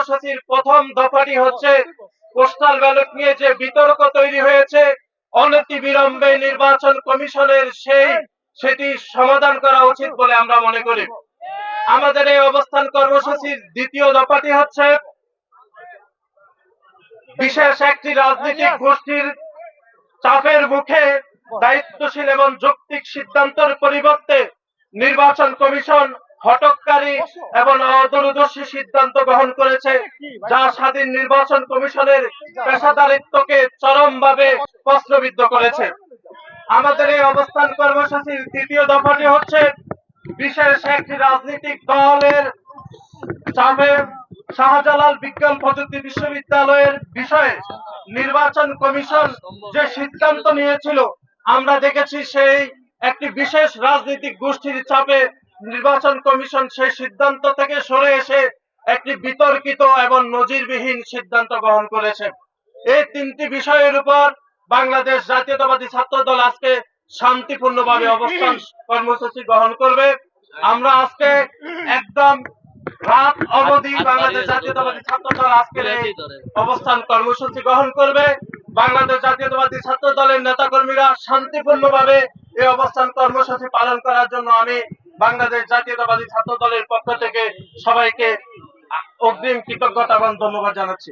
কর্মসূচির প্রথম দফাটি হচ্ছে পোস্টাল ব্যালট নিয়ে যে বিতর্ক তৈরি হয়েছে, অনতিবিলম্বে নির্বাচন কমিশনের সেটি সমাধান করা উচিত বলে আমরা মনে করি। আমাদের এই অবস্থান কর্মসূচির দ্বিতীয় দফাটি হচ্ছে বিশেষ একটি রাজনৈতিক গোষ্ঠীর চাপের মুখে দায়িত্বশীল এবং যৌক্তিক সিদ্ধান্তের পরিবর্তে নির্বাচন কমিশন হঠকারী এবং অদূরদর্শী সিদ্ধান্ত গ্রহণ করেছে, যা স্বাধীন নির্বাচন কমিশনের পেশাদারিত্বকে চরমভাবে প্রশ্নবিদ্ধ করেছে। আমাদের এই অবস্থান কর্মসূচির তৃতীয় দফাটি হচ্ছে বিশেষ একটি রাজনৈতিক দলের চাপে শাহজালাল বিজ্ঞান প্রযুক্তি বিশ্ববিদ্যালয়ের বিষয়ে নির্বাচন কমিশন যে সিদ্ধান্ত নিয়েছিল, আমরা দেখেছি সেই একটি বিশেষ রাজনৈতিক গোষ্ঠীর চাপে নির্বাচন কমিশন সেই সিদ্ধান্ত থেকে সরে এসে একটি বিতর্কিত এবং নজিরবিহীন সিদ্ধান্ত গ্রহণ করেছে। এই তিনটি বিষয়ের উপর বাংলাদেশ জাতীয়তাবাদী ছাত্র দল আজকে শান্তিপূর্ণভাবে অবস্থান কর্মসূচি গ্রহণ করবে। আমরা আজকে একদম রাত অবধি বাংলাদেশ জাতীয়তাবাদী ছাত্র দল আজকের এই অবস্থান কর্মসূচি গ্রহণ করবে। বাংলাদেশ জাতীয়তাবাদী ছাত্র দলের নেতাকর্মীরা শান্তিপূর্ণভাবে এই অবস্থান কর্মসূচি পালন করার জন্য আমি বাংলাদেশ জাতীয়তাবাদী ছাত্র দলের পক্ষ থেকে সবাইকে অগ্রিম কৃতজ্ঞতা এবং ধন্যবাদ জানাচ্ছি।